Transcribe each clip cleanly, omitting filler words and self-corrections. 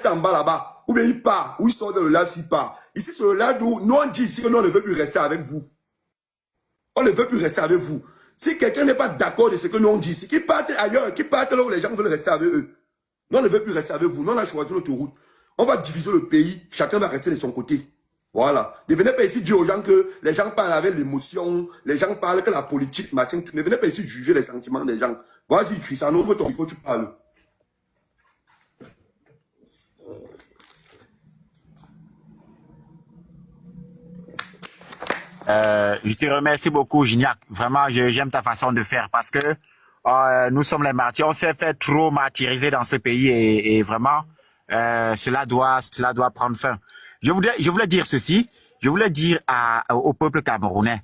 en bas là-bas, ou bien il part, ou il sort de le live s'il part. Ici, c'est le live où nous on dit ici que nous on ne veut plus rester avec vous. On ne veut plus rester avec vous. Si quelqu'un n'est pas d'accord de ce que nous on dit ici, qu'il parte ailleurs, qu'il parte là où les gens veulent rester avec eux. Nous on ne veut plus rester avec vous. Nous on a choisi notre route. On va diviser le pays, chacun va rester de son côté. Voilà. Ne venez pas ici dire aux gens que les gens parlent avec l'émotion, les gens parlent que la politique, machin. Ne venez pas ici juger les sentiments des gens. Vas-y, Christian, ouvre ton micro, tu parles. Je te remercie beaucoup, Gignac. Vraiment, j'aime ta façon de faire parce que nous sommes les martyrs. On s'est fait trop martyriser dans ce pays et vraiment, cela doit prendre fin. Je voulais dire ceci. Je voulais dire au peuple camerounais,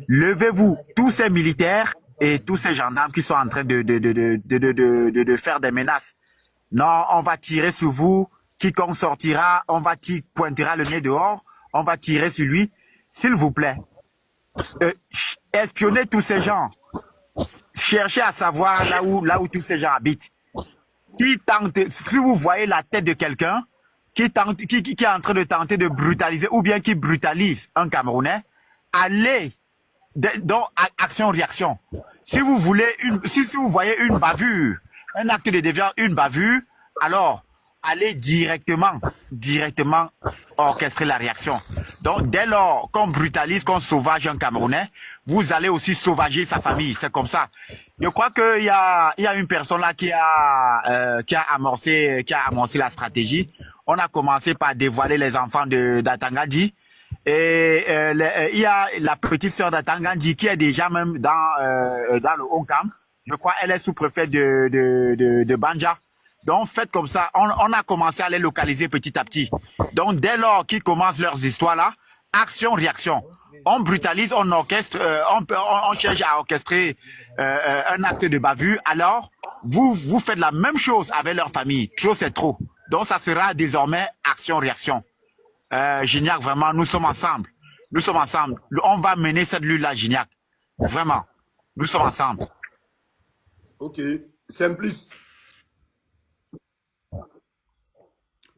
levez-vous, tous ces militaires et tous ces gendarmes qui sont en train de faire des menaces. Non, on va tirer sur vous. Quiconque sortira, pointera le nez dehors. On va tirer sur lui. S'il vous plaît, espionnez tous ces gens. Cherchez à savoir là où tous ces gens habitent. Si vous voyez la tête de quelqu'un qui est en train de tenter de brutaliser ou bien qui brutalise un Camerounais, allez dans action-réaction. Si vous voyez une bavure, un acte de déviance, une bavure, alors allez directement orchestrer la réaction. Donc, dès lors qu'on brutalise, qu'on sauvage un Camerounais, vous allez aussi sauvager sa famille. C'est comme ça. Je crois qu'il y a une personne là qui a amorcé la stratégie. On a commencé par dévoiler les enfants d'Atangadi. Et il y a la petite sœur d'Atangadi qui est déjà même dans le Haut-Cam. Je crois elle est sous-préfète de Banja. Donc, faites comme ça. On a commencé à les localiser petit à petit. Donc, dès lors qu'ils commencent leurs histoires là, action-réaction. On brutalise, on orchestre, on cherche à orchestrer un acte de bavure. Alors, vous faites la même chose avec leur famille. Trop, c'est trop. Donc, ça sera désormais action-réaction. Gignac, vraiment, nous sommes ensemble. Nous sommes ensemble. On va mener cette lutte-là, Gignac. Vraiment. Nous sommes ensemble. Ok. Simplice.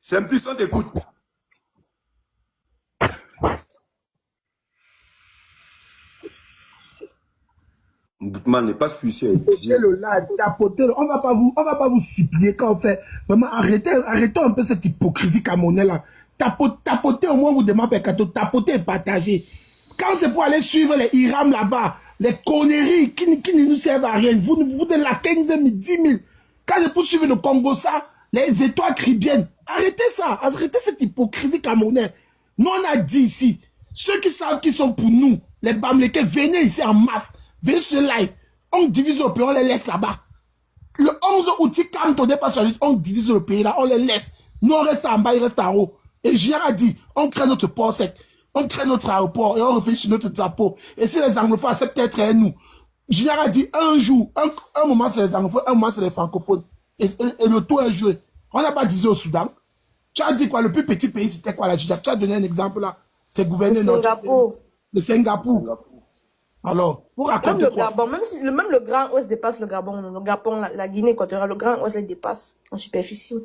Simplice, on t'écoute. Boutman n'est pas spécial. Le live, tapoter, on va pas vous supplier quand on fait. Vraiment, arrêtons un peu cette hypocrisie camerounaise là. Tapoter, au moins vous demandez tapoter et partager. Quand c'est pour aller suivre les Iram là-bas, les conneries qui ne nous servent à rien, vous de la 15 000, 10 000. Quand c'est pour suivre le Congo, ça, les étoiles caribéennes, arrêtez ça, arrêtez cette hypocrisie camerounaise. Nous, on a dit ici, ceux qui savent qui sont pour nous, les Bamlékés, venez ici en masse, venez sur live, on divise le pays, on les laisse là-bas. Le 11 août, quand on dépasse on divise le pays là, on les laisse. Nous, on reste en bas, ils restent en haut. Et Gérard a dit, on crée notre port sec, on crée notre aéroport et on réfléchit sur notre drapeau. Et si les anglophones acceptent d'être nous, Gérard a dit, un jour, un moment c'est les anglophones, un moment c'est les francophones. Et le tour est joué. On n'a pas divisé au Soudan. Tu as dit quoi, le plus petit pays, c'était quoi la Gérard? Tu as donné un exemple là. C'est gouverné de Singapour. Alors, pour raconter même le Gabon, même le Grand Ouest dépasse le Gabon. Le Gabon, la Guinée équatoriale, le Grand Ouest les dépasse en superficie.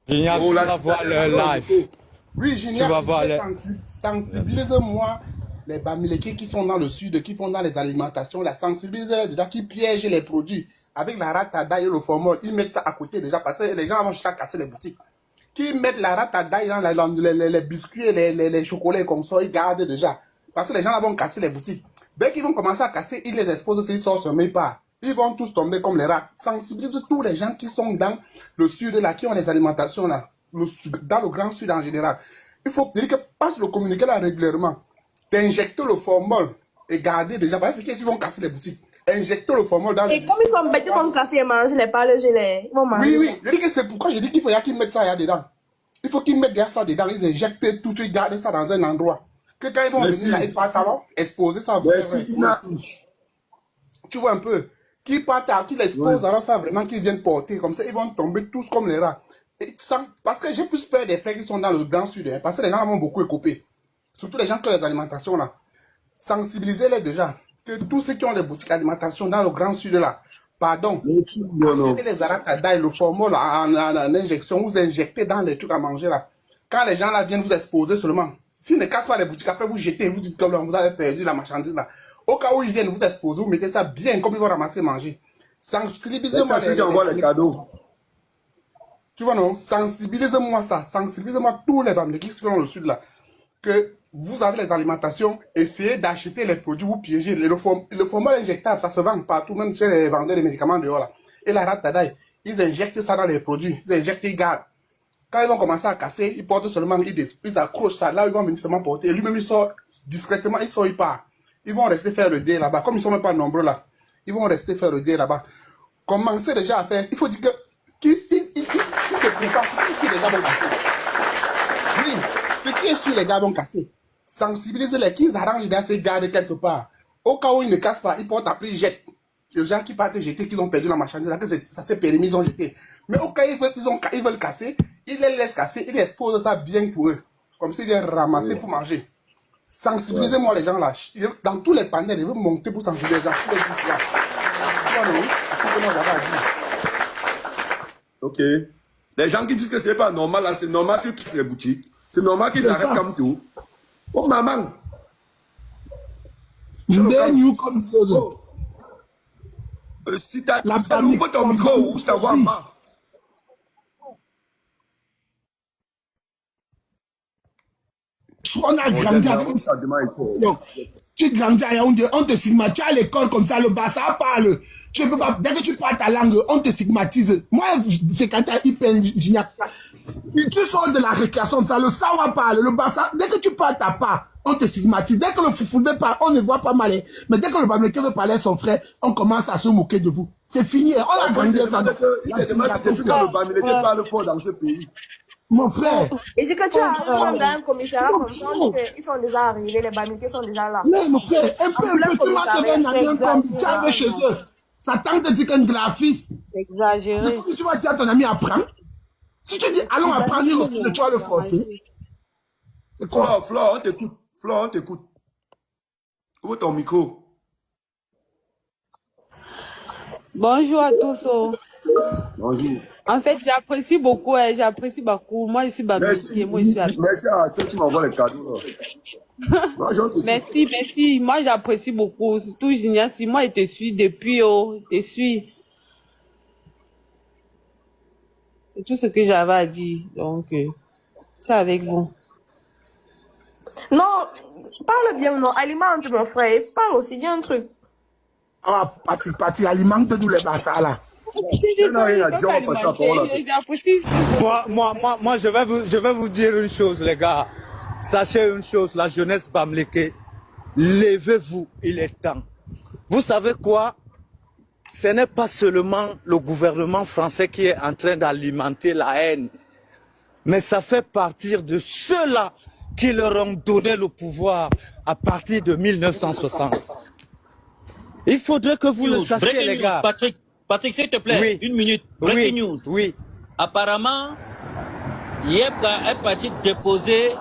Génial, tu vas voir le live. Oui, génial. Sensibilise-moi les Bamileke qui sont dans le sud, qui font dans les alimentations, la sensibilise déjà, qui piègent les produits avec la ratada et le formol. Ils mettent ça à côté déjà parce que les gens vont jusqu'à casser les boutiques. Qui mettent la ratada dans les biscuits et les chocolats comme ça, ils gardent déjà. Parce que les gens vont casser les boutiques. Dès qu'ils vont commencer à casser, ils les exposent s'ils sortent sur mes pas. Ils vont tous tomber comme les rats. Sensibilise tous les gens qui sont dans le sud là, qui ont les alimentations là, dans le grand sud en général. Il faut dire que passe le communiqué là régulièrement. D'injecter le formol et garder déjà, parce que qu'ils vont casser les boutiques. Injecter le formol dans et comme ils sont bêtés, ils vont casser et manger les pales, ils vont manger. Oui, je dis que c'est pourquoi je dis qu'il faut qu'ils mettent ça là-dedans. Il faut qu'ils mettent ça dedans, ils injectent tout, ils gardent ça dans un endroit. Que quand ils vont venir là, ils partent alors, exposer ça. Tu vois un peu. Qui partent, qui l'exposent, alors ça vraiment qu'ils viennent porter. Comme ça, ils vont tomber tous comme les rats. Et parce que j'ai plus peur des frères qui sont dans le grand sud. Hein, parce que les gens vont beaucoup écoper. Surtout les gens qui ont les alimentations là. Sensibilisez-les déjà. Que tous ceux qui ont les boutiques d'alimentation dans le grand sud là, Pardon. Non, non. Achetez les aratada et le formol en injection, vous injectez dans les trucs à manger là. Quand les gens là viennent vous exposer seulement, s'ils ne cassent pas les boutiques, après vous jetez, vous dites que vous avez perdu la marchandise là. Au cas où ils viennent vous exposer, vous mettez ça bien comme ils vont ramasser et manger. Sensibilisez-moi les cadeaux. Tu vois non, sensibilisez-moi ça, sensibilisez-moi tous les Bamileke qui sont dans le sud là, que vous avez les alimentations, essayez d'acheter les produits, vous piégez. Le formol injectable, ça se vend partout, même chez les vendeurs de médicaments dehors là. Et la rate tadaï, ils injectent ça dans les produits, ils injectent, ils gardent. Quand ils vont commencer à casser, ils portent seulement, ils accrochent ça, là ils vont venir seulement porter. Et lui-même il sort discrètement, il sort, il part. Ils vont rester faire le dé là-bas, comme ils sont même pas nombreux là. Ils vont rester faire le dé là-bas. Commencez déjà à faire, il faut dire que, qui se prépare, ce que les gars vont casser. Oui, ce qui est sur les gars vont casser. Sensibilisez-les, qu'ils arrangent dans ces gardes quelque part. Au cas où ils ne cassent pas, ils portent après, ils jettent. Les gens qui partent jeter, qu'ils ont perdu la marchandise, là, que ça s'est permis, ils ont jeté. Mais au cas où ils veulent casser, ils les laissent casser, ils exposent ça bien pour eux. Comme s'ils viennent ramasser pour manger. Sensibilisez-moi les gens là. Dans tous les panels, ils veulent monter pour sensibiliser les gens. Tous les gens là. Ok. Les gens qui disent que c'est pas normal, là, c'est normal qu'ils quittent les boutiques. C'est normal qu'ils arrêtent comme tout. Oh maman. Comme si t'as ouvert ton micro ou savoir pas. On a grandi avec tu grandis à Yaoundé, on te stigmatise à l'école comme ça, le Bassa parle. Tu peux pas, dès que tu parles ta langue, on te stigmatise. Moi, c'est quand tu as hyper gignac. Tu sors de la récréation, ça, le Sawa parle, le Bassa, dès que tu parles ta part, on te stigmatise. Dès que le Foufoulbé parle, on ne voit pas mal. Mais dès que le Bamileke veut parler à son frère, on commence à se moquer de vous. C'est fini. On a grandi ça. Le Bamileke parle fort dans ce pays. Mon frère. Et c'est que tu arrives dans un commissariat comme ça, ils sont déjà arrivés, les Bamileke sont déjà là. Mais mon frère, un peu, tu vas te un ami comme tu arrives chez eux. Ça tente de dire qu'un graphiste. C'est exagéré. Tu vas dire à ton ami apprends. Si tu dis allons apprendre, tu vas le forcer. C'est quoi? Flore, on t'écoute. Flore, on t'écoute. Où est ton micro? Bonjour à tous. Bonjour. En fait, j'apprécie beaucoup, j'apprécie beaucoup. Moi, je suis Bamileke, moi, je suis avec. Merci à ceux qui m'envoient les cadeaux. Merci, merci. Moi, j'apprécie beaucoup. Surtout, Gignassi, moi, je te suis depuis, je te suis. C'est tout ce que j'avais à dire. Donc, c'est avec vous. Non, parle bien, non. Alimente, mon frère. Parle aussi, dis un truc. Ah, Pati, alimente-nous les bassas là. Moi, je vais vous dire une chose, les gars. Sachez une chose, la jeunesse Bamileke, levez-vous, il est temps. Vous savez quoi? Ce n'est pas seulement le gouvernement français qui est en train d'alimenter la haine, mais ça fait partir de ceux-là qui leur ont donné le pouvoir à partir de 1960. Il faudrait que vous le sachiez, les gars. Patrick, s'il te plaît, oui. Une minute. Breaking news. Oui. Apparemment, Yepka est parti déposer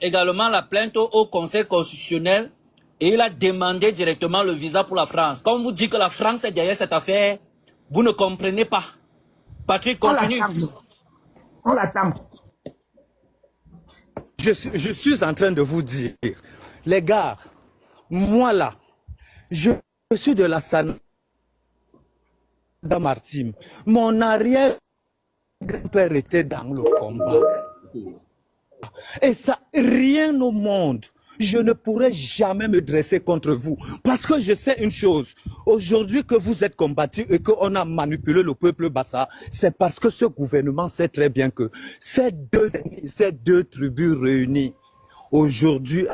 également la plainte au Conseil constitutionnel et il a demandé directement le visa pour la France. Quand on vous dit que la France est derrière cette affaire, vous ne comprenez pas. Patrick, continue. On l'attend. Je suis en train de vous dire, les gars, moi là, je suis de la Sana Martim. Mon arrière-grand-père était dans le combat. Et ça, rien au monde, je ne pourrais jamais me dresser contre vous. Parce que je sais une chose, aujourd'hui que vous êtes combattus et qu'on a manipulé le peuple Bassa, c'est parce que ce gouvernement sait très bien que ces deux tribus réunies, aujourd'hui,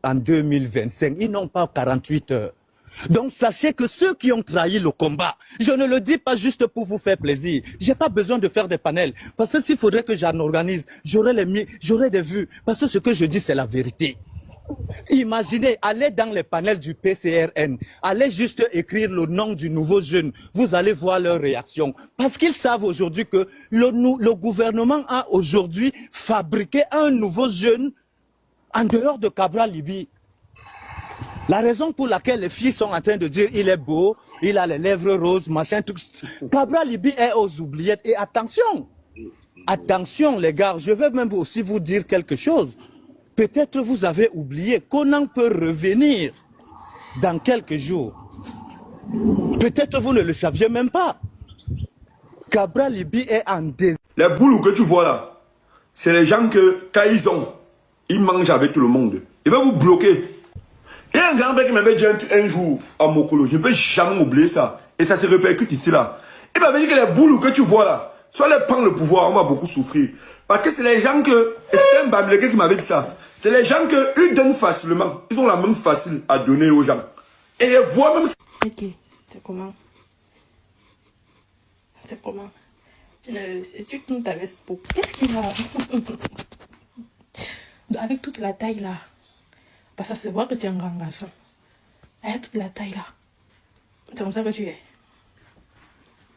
en 2025, ils n'ont pas 48 heures. Donc sachez que ceux qui ont trahi le combat, je ne le dis pas juste pour vous faire plaisir. J'ai pas besoin de faire des panels. Parce que s'il faudrait que j'en organise, j'aurais des vues. Parce que ce que je dis, c'est la vérité. Imaginez, allez dans les panels du PCRN, allez juste écrire le nom du nouveau jeune. Vous allez voir leur réaction. Parce qu'ils savent aujourd'hui que le gouvernement a aujourd'hui fabriqué un nouveau jeune en dehors de Cabral Libye. La raison pour laquelle les filles sont en train de dire il est beau, il a les lèvres roses, machin, tout. Cabral Libi est aux oubliettes. Et attention, attention les gars, je vais même aussi vous dire quelque chose. Peut-être vous avez oublié Conan peut revenir dans quelques jours. Peut-être vous ne le saviez même pas. Cabral Libi est en désordre. Les boulots que tu vois là, c'est les gens que, quand ils mangent avec tout le monde. Ils vont vous bloquer. Il y a un grand-père qui m'avait dit un jour à Mokolo, je ne peux jamais oublier ça. Et ça se répercute ici là. Il m'avait dit que les boulots que tu vois là, soit les prendre le pouvoir, on va beaucoup souffrir. Parce que c'est les gens que, et c'est un Bamileke qui m'avait dit ça, c'est les gens que ils donnent facilement. Ils ont la même facile à donner aux gens. Et les voix même. Ok, c'est comment? C'est comment? Tu tournes ta veste pour... Qu'est-ce qu'il y a? Avec toute la taille là. Parce que ça se voit que tu es un grand garçon. Avec toute la taille là. C'est comme ça que tu es.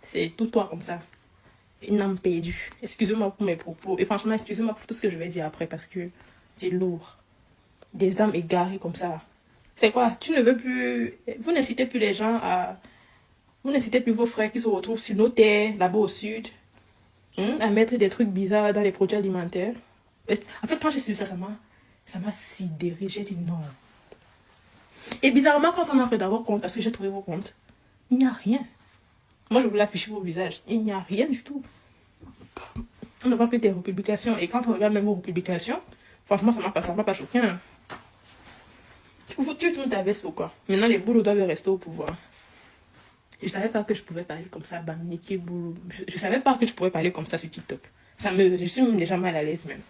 C'est tout toi comme ça. Une âme perdue. Excusez-moi pour mes propos. Et franchement, excusez-moi pour tout ce que je vais dire après parce que c'est lourd. Des âmes égarées comme ça. C'est quoi? Tu ne veux plus... Vous n'incitez plus les gens à... Vous n'incitez plus vos frères qui se retrouvent sur nos terres, là-bas au sud, à mettre des trucs bizarres dans les produits alimentaires. En fait, quand j'ai su ça, ça m'a sidéré. J'ai dit non. Et bizarrement, quand on entre dans vos comptes, parce que j'ai trouvé vos comptes, il n'y a rien. Moi, je voulais afficher vos visages. Il n'y a rien du tout. On ne voit que des republications. Et quand on regarde même vos republications, franchement, ça m'a pas choqué. Hein. Tu tournes ta veste pourquoi? Maintenant, les boulots doivent rester au pouvoir. Je savais pas que je pouvais parler comme ça, Bamileke Boulou. Je savais pas que je pouvais parler comme ça sur TikTok. Je suis même déjà mal à l'aise même.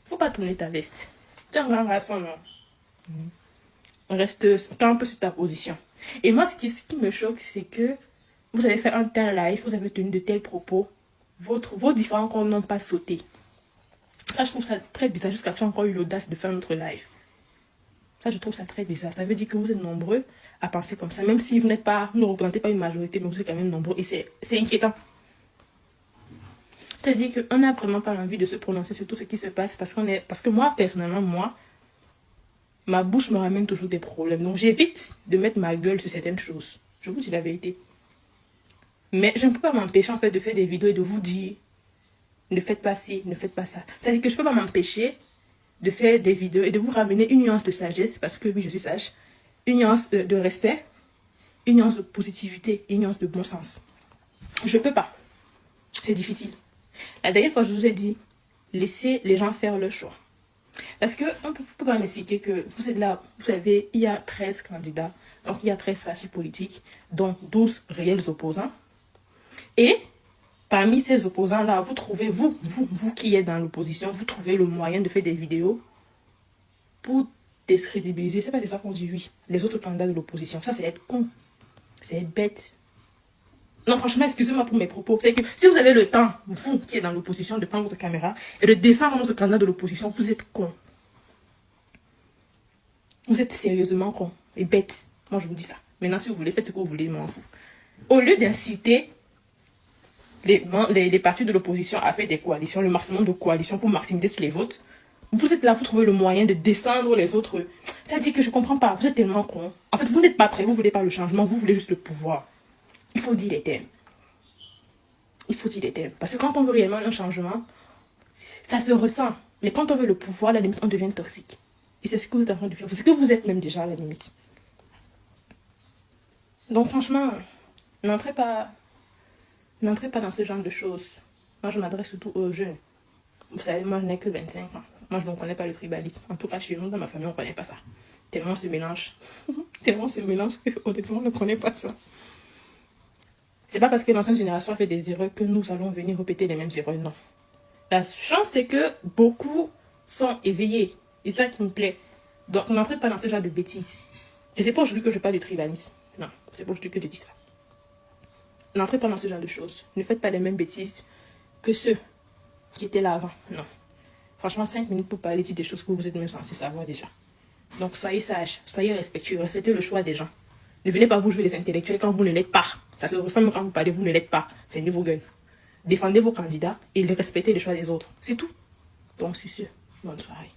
Faut pas tourner ta veste. Tu es un grand garçon, non? Reste un peu sur ta position. Et moi, ce qui me choque, c'est que vous avez fait un tel live, vous avez tenu de tels propos, vos différents comptes n'ont pas sauté. Ça, je trouve ça très bizarre. Jusqu'à tu as encore eu l'audace de faire notre live. Ça, je trouve ça très bizarre. Ça veut dire que vous êtes nombreux à penser comme ça. Même si vous ne représentez pas une majorité, mais vous êtes quand même nombreux. Et c'est inquiétant. C'est-à-dire qu'on n'a vraiment pas envie de se prononcer sur tout ce qui se passe. Parce que moi, personnellement, ma bouche me ramène toujours des problèmes. Donc, j'évite de mettre ma gueule sur certaines choses. Je vous dis la vérité. Mais je ne peux pas m'empêcher, en fait, de faire des vidéos et de vous dire ne faites pas ci, ne faites pas ça. C'est-à-dire que je ne peux pas m'empêcher de faire des vidéos et de vous ramener une nuance de sagesse, parce que oui, je suis sage, une nuance de respect, une nuance de positivité, une nuance de bon sens. Je ne peux pas. C'est difficile. La dernière fois, je vous ai dit, laissez les gens faire leur choix. Parce qu'on ne peut pas m'expliquer que vous êtes là, vous savez, il y a 13 candidats, donc il y a 13 partis politiques, dont 12 réels opposants. Et parmi ces opposants-là, vous trouvez, vous qui êtes dans l'opposition, vous trouvez le moyen de faire des vidéos pour décrédibiliser. C'est pas ça qu'on dit, oui, les autres candidats de l'opposition. Ça, c'est être con. C'est être bête. Non, franchement, excusez-moi pour mes propos. C'est que si vous avez le temps, vous qui êtes dans l'opposition, de prendre votre caméra et de descendre notre candidat de l'opposition, vous êtes con. Vous êtes sérieusement con et bête. Moi, je vous dis ça. Maintenant, si vous voulez, faites ce que vous voulez, m'en fous. Au lieu d'inciter les partis de l'opposition à faire des coalitions, le maximum de coalitions pour maximiser sur les votes, vous êtes là, vous trouvez le moyen de descendre les autres. C'est-à-dire que je comprends pas, vous êtes tellement con. En fait, vous n'êtes pas prêts, vous voulez pas le changement, vous voulez juste le pouvoir. Il faut dire les termes. Il faut dire les termes. Parce que quand on veut réellement un changement, ça se ressent. Mais quand on veut le pouvoir, à la limite, on devient toxique. Et c'est ce que vous êtes en train de faire. C'est ce que vous êtes même déjà à la limite. Donc franchement, n'entrez pas dans ce genre de choses. Moi, je m'adresse surtout aux jeunes. Vous savez, moi, je n'ai que 25 ans. Moi, je ne connais pas le tribalisme. En tout cas, chez nous, dans ma famille, on ne connaît pas ça. Tellement on se mélange. Tellement on se mélange qu'honnêtement, on ne connaît pas ça. C'est pas parce que l'ancienne génération fait des erreurs que nous allons venir répéter les mêmes erreurs, non. La chance, c'est que beaucoup sont éveillés. Et c'est ça qui me plaît. Donc, n'entrez pas dans ce genre de bêtises. Et c'est pas aujourd'hui que je parle du tribalisme. Non, c'est pas aujourd'hui que je dis ça. N'entrez pas dans ce genre de choses. Ne faites pas les mêmes bêtises que ceux qui étaient là avant. Non. Franchement, 5 minutes pour parler des choses que vous êtes même censés savoir déjà. Donc, soyez sages, soyez respectueux, respectez le choix des gens. Ne venez pas vous jouer les intellectuels quand vous ne l'êtes pas. Ça se ressemble quand vous parlez, vous ne l'êtes pas. Fermez vos gueules. Défendez vos candidats et respectez le choix des autres. C'est tout. Donc, c'est sûr. Bonne soirée.